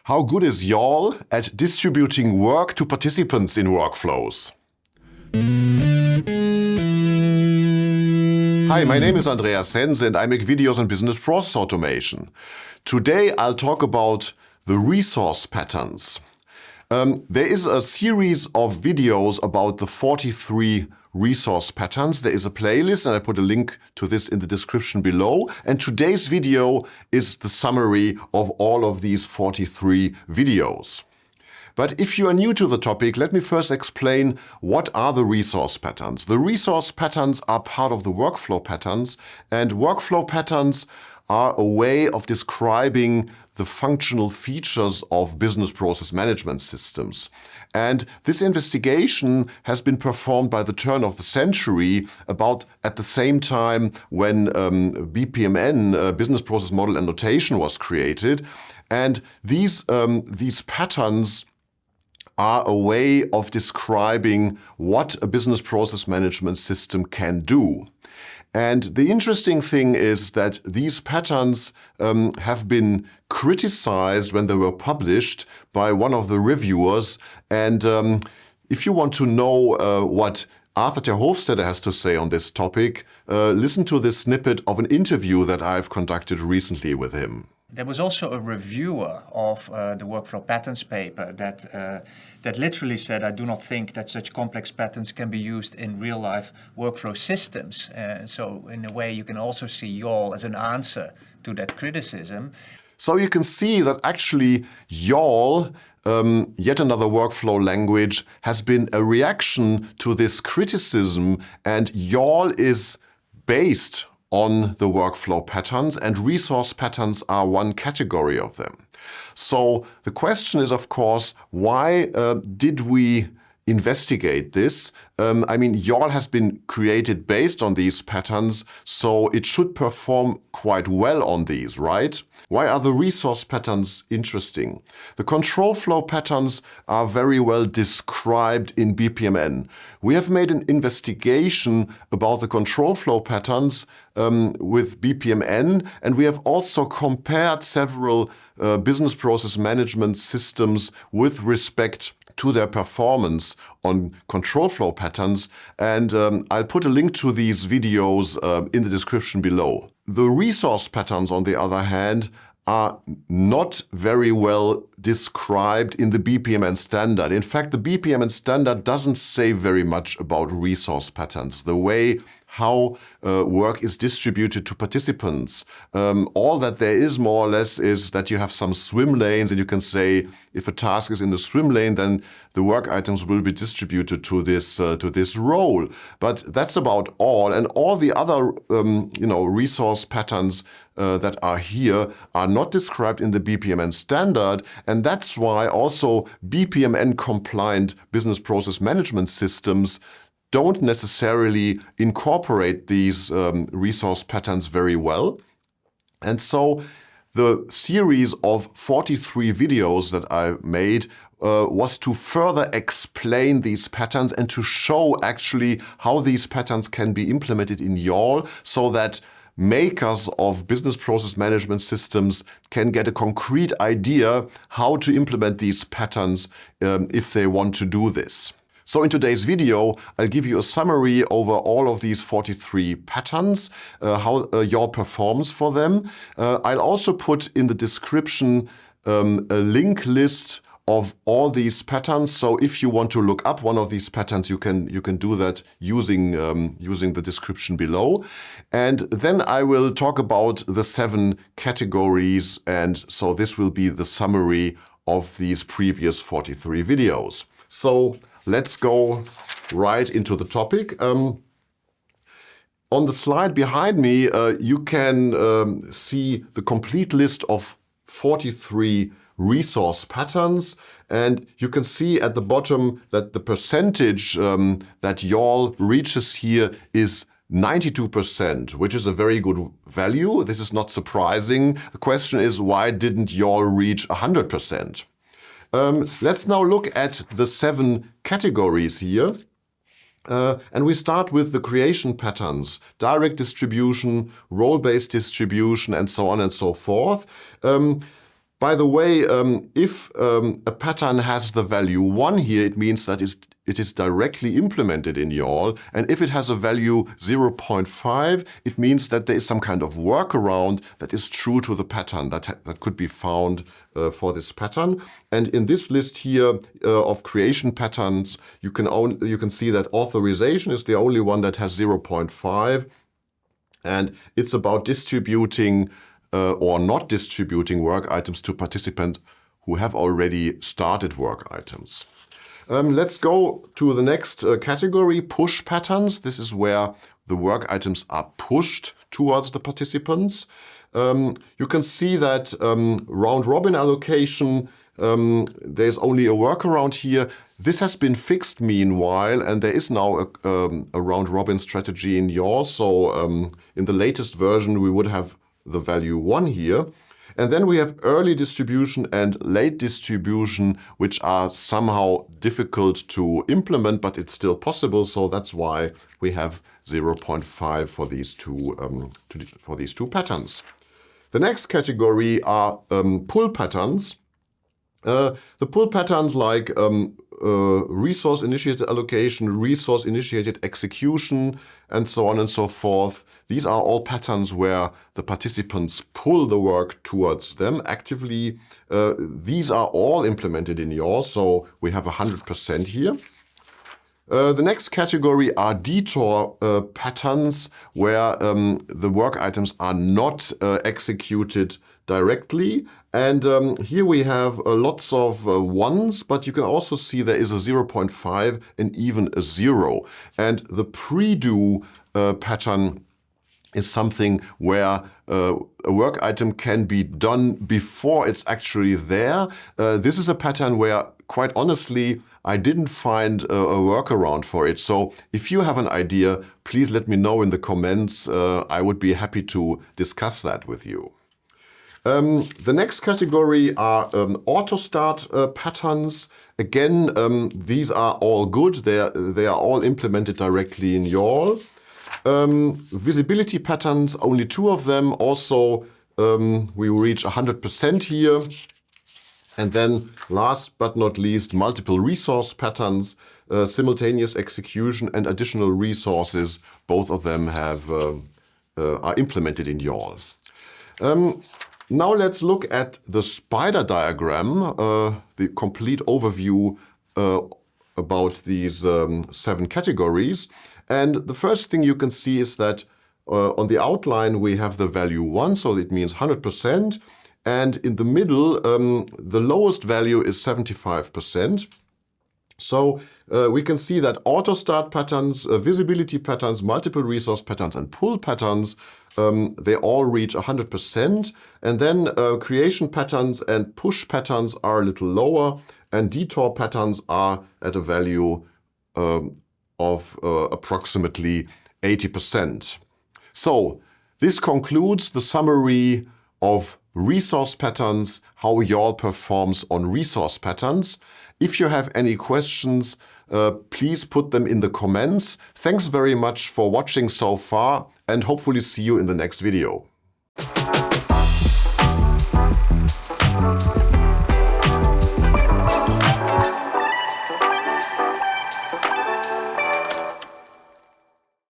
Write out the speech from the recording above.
How good is YAWL at distributing work to participants in workflows? Hi, my name is Andreas Sense and I make videos on business process automation. Today I'll talk about the resource patterns. There is a series of videos about the 43 resource patterns. There is a playlist and I put a link to this in the description below. And today's video is the summary of all of these 43 videos. But if you are new to the topic, let me first explain what are the resource patterns. The resource patterns are part of the workflow patterns, and workflow patterns are a way of describing the functional features of business process management systems. And this investigation has been performed by the turn of the century, about at the same time when BPMN, Business Process Model and Notation, was created. And these patterns are a way of describing what a business process management system can do. And the interesting thing is that these patterns have been criticized when they were published by one of the reviewers. And if you want to know what Arthur ter Hofstede has to say on this topic, listen to this snippet of an interview that I've conducted recently with him. There was also a reviewer of the Workflow Patterns paper that literally said, I do not think that such complex patterns can be used in real-life workflow systems. So in a way, you can also see YAWL as an answer to that criticism. So you can see that actually YAWL, yet another workflow language, has been a reaction to this criticism, and YAWL is based on the workflow patterns, and resource patterns are one category of them. So the question is, of course, why did we investigate this? YAWL has been created based on these patterns, so it should perform quite well on these, right? Why are the resource patterns interesting? The control flow patterns are very well described in BPMN. We have made an investigation about the control flow patterns with BPMN, and we have also compared several business process management systems with respect to their performance on control flow patterns, and I'll put a link to these videos in the description below. The resource patterns, on the other hand, are not very well described in the BPMN standard. In fact, the BPMN standard doesn't say very much about resource patterns, the way how work is distributed to participants. All that there is more or less is that you have some swim lanes, and you can say if a task is in the swim lane, then the work items will be distributed to this role. But that's about all. And all the other resource patterns that are here are not described in the BPMN standard, and that's why also BPMN compliant business process management systems don't necessarily incorporate these resource patterns very well. And so the series of 43 videos that I made was to further explain these patterns and to show actually how these patterns can be implemented in YAWL so that makers of business process management systems can get a concrete idea how to implement these patterns if they want to do this. So in today's video, I'll give you a summary over all of these 43 patterns, how YAWL performs for them. I'll also put in the description a link list of all these patterns. So if you want to look up one of these patterns, you can do that using the description below. And then I will talk about the 7 categories, and so this will be the summary of these previous 43 videos. So let's go right into the topic. On the slide behind me, you can see the complete list of 43 resource patterns, and you can see at the bottom that the percentage that YAWL reaches here is 92%, which is a very good value. This is not surprising. The question is, why didn't YAWL reach 100%? Let's now look at the 7 categories here. And we start with the creation patterns, direct distribution, role-based distribution, and so on and so forth. By the way, if a pattern has the value 1 here, it means that it is directly implemented in YAWL. And if it has a value 0.5, it means that there is some kind of workaround that is true to the pattern that could be found for this pattern. And in this list here of creation patterns, you can see that authorization is the only one that has 0.5. And it's about distributing or not distributing work items to participants who have already started work items. Let's go to the next category, push patterns. This is where the work items are pushed towards the participants. You can see that round-robin allocation, there's only a workaround here. This has been fixed meanwhile, and there is now a round-robin strategy in YAWL. So in the latest version, we would have the value 1 here. And then we have early distribution and late distribution, which are somehow difficult to implement, but it's still possible. So that's why we have 0.5 for these two patterns. The next category are pull patterns. The pull patterns like resource-initiated allocation, resource-initiated execution, and so on and so forth. These are all patterns where the participants pull the work towards them actively. These are all implemented in YAWL, so we have 100% here. The next category are detour patterns where the work items are not executed directly. And here we have lots of 1s, but you can also see there is a 0.5 and even a 0. And the pre-do pattern is something where a work item can be done before it's actually there. This is a pattern where, quite honestly, I didn't find a workaround for it. So if you have an idea, please let me know in the comments. I would be happy to discuss that with you. The next category are Autostart patterns. Again, these are all good. They are all implemented directly in YAWL. Visibility patterns, only 2 of them. Also, we reach 100% here. And then last but not least, multiple resource patterns, simultaneous execution and additional resources. Both of them are implemented in YAWL. Now let's look at the spider diagram, the complete overview about these 7 categories. And the first thing you can see is that on the outline we have the value 1, so it means 100%. And in the middle, the lowest value is 75%. So we can see that Autostart patterns, visibility patterns, multiple resource patterns, and pull patterns, they all reach 100%. And then creation patterns and push patterns are a little lower, and detour patterns are at a value of approximately 80%. So this concludes the summary of resource patterns, how YAWL performs on resource patterns. If you have any questions, please put them in the comments. Thanks very much for watching so far, and hopefully see you in the next video.